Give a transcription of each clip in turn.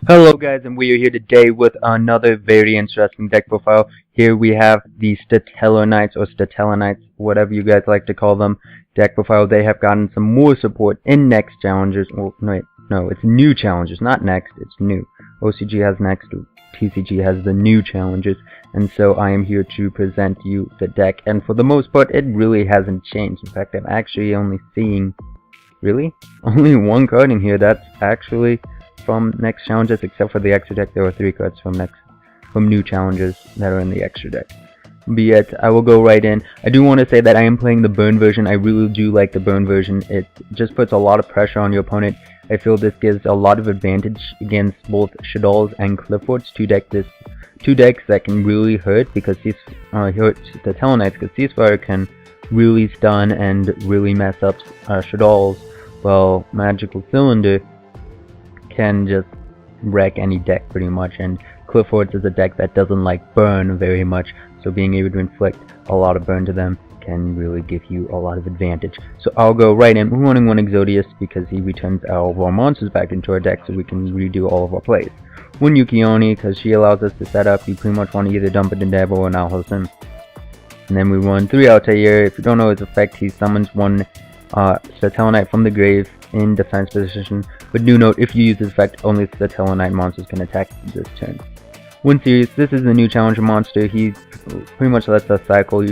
Hello guys, and we are here today with another very interesting deck profile. Here we have the Satellarknights or Satellarknights, whatever you guys like to call them, deck profile. They have gotten some more support in next challenges. Well, no, it's new challenges, not next, it's new. OCG has next, TCG has the new challenges, and so I am here to present you the deck. And for the most part, it really hasn't changed. In fact, I'm actually only seeing, only one card in here that's actually from next challenges, except for the extra deck. There were 3 cards from new challenges that are in the extra deck. But yet, I will go right in. I do want to say that I am playing the burn version. I really do like the burn version. It just puts a lot of pressure on your opponent. I feel this gives a lot of advantage against both Shaddolls and Clifford's, two decks that can really hurt because hurt the Satellarknights, because Ceasefire can really stun and really mess up Shaddolls, while Magical Cylinder can just wreck any deck pretty much, and Clifford's is a deck that doesn't like burn very much, so being able to inflict a lot of burn to them can really give you a lot of advantage. So I'll go right in. We're running one Exodius because he returns all of our monsters back into our deck so we can redo all of our plays. One YUGIOH because she allows us to set up. You pretty much want to either dump it in Deb or an Alhazim. And then we run 3 Altair. If you don't know his effect, he summons one Satellarknight from the grave in defense position, but do note, if you use this effect, only Satellarknight monsters can attack this turn. One series, this is the new challenger monster. He pretty much lets us cycle.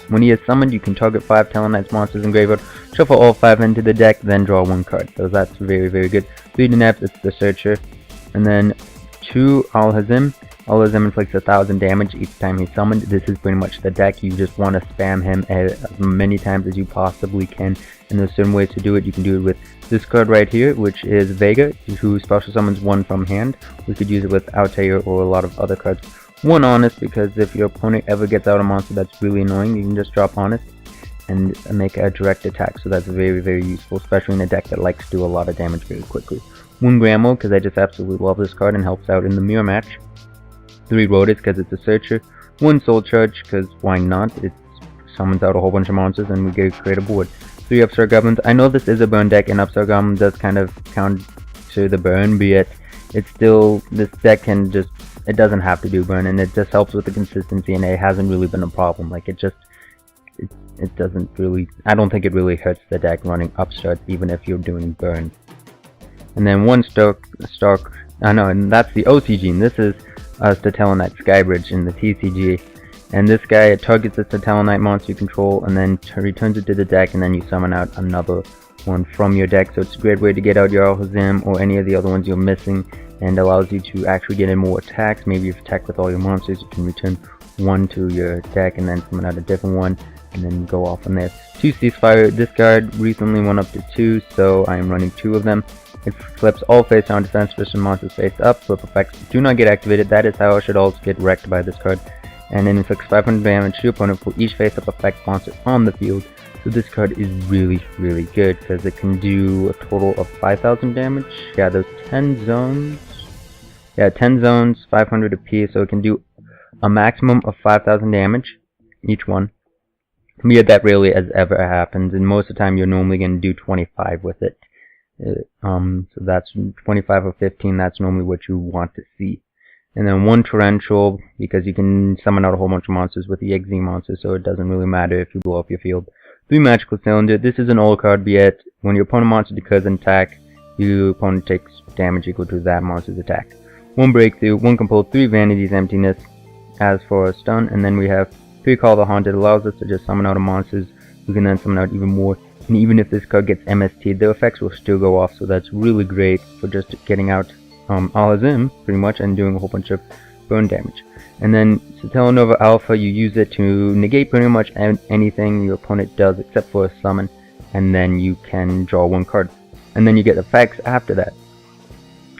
When he is summoned, you can target 5 Satellarknight monsters in graveyard, shuffle all 5 into the deck, then draw 1 card. So that's very, very good. 3 Denebs, it's the Searcher. And then 2 Alhazim. Alhazim inflicts 1,000 damage each time he's summoned. This is pretty much the deck. You just want to spam him as many times as you possibly can. And there's certain ways to do it. You can do it with this card right here, which is Vega, who special summons 1 from hand. We could use it with Altair or a lot of other cards. 1 Honest, because if your opponent ever gets out a monster that's really annoying, you can just drop Honest and make a direct attack. So that's very, very useful, especially in a deck that likes to do a lot of damage very quickly. 1 Gramo, because I just absolutely love this card and helps out in the mirror match. 3 Rotis, because it's a Searcher. 1 Soul Charge, because why not? It summons out a whole bunch of monsters and we get create a board. 3 Upstart Goblins. I know this is a burn deck, and Upstart Goblin does kind of counter the burn, but yet it's still, this deck can just, it doesn't have to do burn, and it just helps with the consistency, and it hasn't really been a problem. Like, it doesn't really, I don't think it really hurts the deck running Upstart, even if you're doing burn. And then 1 and that's the OCG, and this is Satellarknight Skybridge in the TCG. And this guy targets the Satellarknight monster you control and then returns it to the deck, and then you summon out another one from your deck. So it's a great way to get out your Alhazim or any of the other ones you're missing, and allows you to actually get in more attacks. Maybe if you attack with all your monsters, you can return 1 to your deck and then summon out a different one and then go off from there. 2 Ceasefire. This card recently went up to 2, so I am running 2 of them. It flips all face down defense position monsters face up. Flip effects do not get activated. That is how Shaddolls get wrecked by this card. And then inflicts 500 damage to your opponent for each face up effect monster on the field. So this card is really, really good because it can do a total of 5,000 damage. Yeah, those 10 zones. Yeah, 10 zones, 500 apiece. So it can do a maximum of 5,000 damage each one. Yet that rarely as ever happens, and most of the time you're normally going to do 25 with it. So that's 25 or 15, that's normally what you want to see. And then 1 Torrential, because you can summon out a whole bunch of monsters with the EXE monster, so it doesn't really matter if you blow up your field. 3 Magical Cylinder. This is an old card, but yet when your opponent monster declares an attack, your opponent takes damage equal to that monster's attack. 1 Breakthrough, 1 Compulse, 3 Vanity's Emptiness as for a stun, and then we have 3 Call the Haunted. Allows us to just summon out monsters. We can then summon out even more. And even if this card gets MST'd, the effects will still go off, so that's really great for just getting out Alhazim, pretty much, and doing a whole bunch of burn damage. And then Satellarknight Alpha, you use it to negate pretty much anything your opponent does except for a summon, and then you can draw 1 card. And then you get effects after that,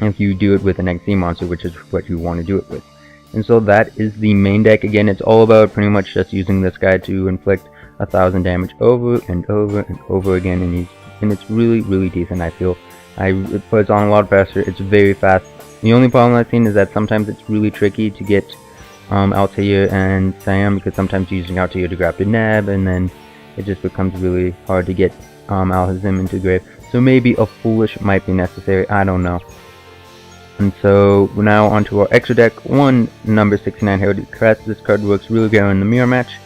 if you do it with an XZ monster, which is what you want to do it with. And so that is the main deck. Again, it's all about pretty much just using this guy to inflict 1,000 damage over and over and over again, and it's really, really decent. I feel it puts on a lot of pressure. It's very fast. The only problem I've seen is that sometimes it's really tricky to get Altair and Siam, because sometimes you're using Altair to grab the Neb, and then it just becomes really hard to get Alhazim into grave. So maybe a Foolish might be necessary. I don't know. And so now onto our extra deck. One number 69 Heralded Crest. This card works really good in the mirror match.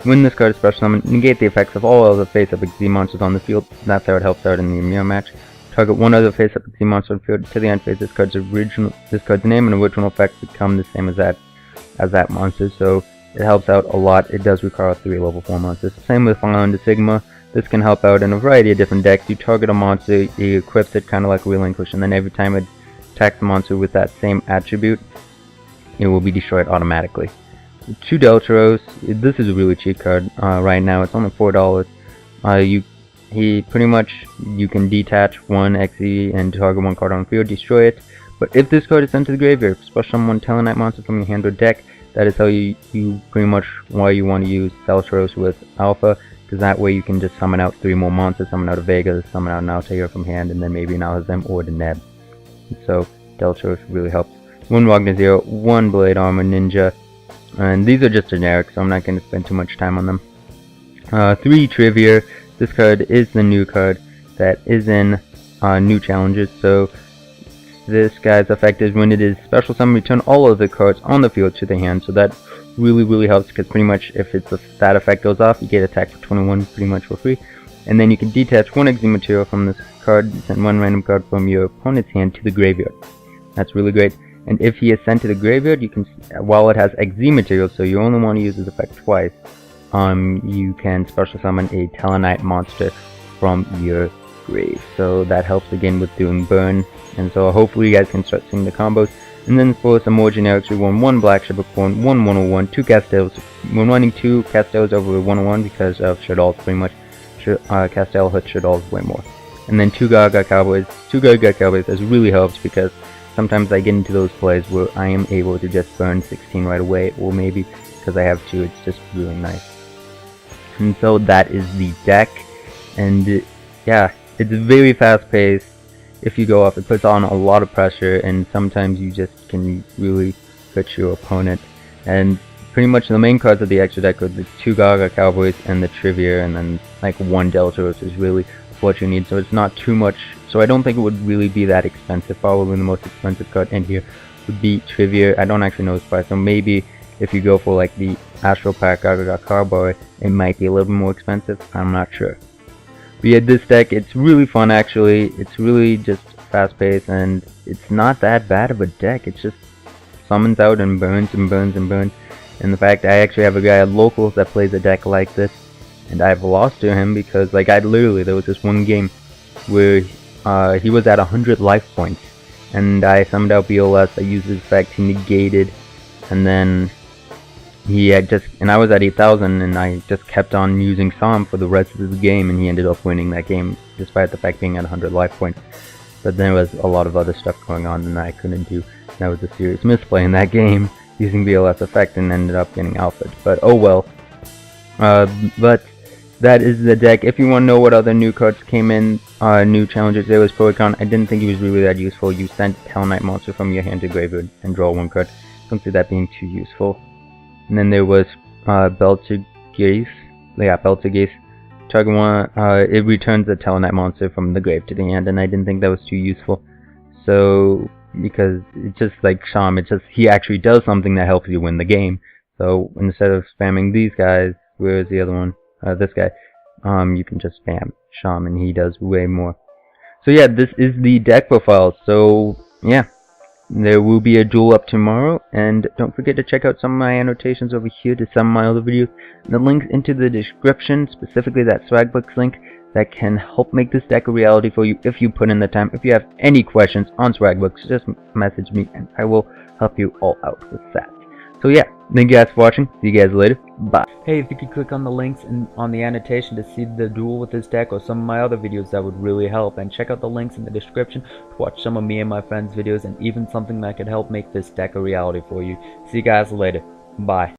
When this card is special summoned, negate the effects of all other face-up XZ monsters on the field. That's how it helps out in the mirror match. Target one other face-up XZ monster on the field to the end phase. This card's name and original effects become the same as that monster. So it helps out a lot. It does require 3 level 4 monsters. Same with Final into Sigma. This can help out in a variety of different decks. You target a monster, he equips it kind of like Relinquish, and then every time it attacks the monster with that same attribute, it will be destroyed automatically. 2 Deltaros. This is a really cheap card right now. It's only $4. You can detach one XE and target one card on the field, destroy it. But if this card is sent to the graveyard, special summon one Satellarknight monster from your hand or deck, that is how you pretty much why you want to use Deltaros with Alpha, because that way you can just summon out 3 more monsters, summon out a Vega, summon out an Altair from hand, and then maybe an Alazem or the Neb. So Deltaros really helps. 1 Wagner Zero, 1 Blade Armor Ninja, and these are just generic, so I'm not going to spend too much time on them. 3 Trivia. This card is the new card that is in new challenges. So this guy's effect is when it is special summon, return all of the cards on the field to the hand. So that really helps, because pretty much if that effect goes off, you get attacked for 21 pretty much for free. And then you can detach 1 XZ material from this card, send 1 random card from your opponent's hand to the graveyard. That's really great. And if he is sent to the graveyard, you can, while it has XZ material, so you only want to use this effect twice, you can special summon a Satellarknight monster from your grave. So that helps again with doing burn. And so hopefully you guys can start seeing the combos. And then for some more generics, we won 1 Black Shippercorn, 1 101, 2 Castells. We're running 2 Castells over 101 because of Shadol's pretty much. Castell hits Shadol's way more. And then 2 Gaga Cowboys. 2 Gaga Cowboys, this really helps because sometimes I get into those plays where I am able to just burn 16 right away, or maybe because I have 2, it's just really nice. And so that is the deck, and yeah, it's very fast paced. If you go off, it puts on a lot of pressure, and sometimes you just can really hurt your opponent. And pretty much the main cards of the extra deck are the 2 Gaga Cowboys and the Trivia, and then like 1 Deltaros is really what you need. So it's not too much, so I don't think it would really be that expensive. Probably the most expensive card in here would be Trivia. I don't actually know its price, so maybe if you go for like the Astral Pack Gaga Cowboy, it might be a little bit more expensive. I'm not sure. But yeah, this deck, it's really fun actually. It's really just fast paced, and it's not that bad of a deck. It just summons out and burns and burns and burns. And the fact I actually have a guy at locals that plays a deck like this, and I've lost to him because like there was this one game where he was at 100 life points, and I summoned out BLS. I used his effect, he negated, and then I was at 8,000, and I just kept on using Psalm for the rest of the game, and he ended up winning that game despite the fact being at 100 life points. But there was a lot of other stuff going on and I couldn't do. That was a serious misplay in that game, using BLS effect, and ended up getting alphaed. But oh well. But that is the deck. If you want to know what other new cards came in, new challenges, there was Porycon. I didn't think he was really that useful. You sent Satellarknight monster from your hand to graveyard and draw 1 card. Don't see that being too useful. And then there was Beltergeist. Yeah, Beltergeist. Target 1, it returns a Satellarknight monster from the grave to the hand, and I didn't think that was too useful. So, because it's just like Sham, he actually does something that helps you win the game. So, instead of spamming these guys, where's the other one? This guy. You can just spam Sham, and he does way more. So yeah, this is the deck profile. So, yeah. There will be a duel up tomorrow, and don't forget to check out some of my annotations over here to some of my other videos. The links into the description, specifically that Swagbooks link, that can help make this deck a reality for you if you put in the time. If you have any questions on Swagbooks, just message me and I will help you all out with that. So yeah, thank you guys for watching. See you guys later. Bye. Hey, if you could click on the links on the annotation to see the duel with this deck or some of my other videos, that would really help. And check out the links in the description to watch some of me and my friends' videos, and even something that could help make this deck a reality for you. See you guys later. Bye.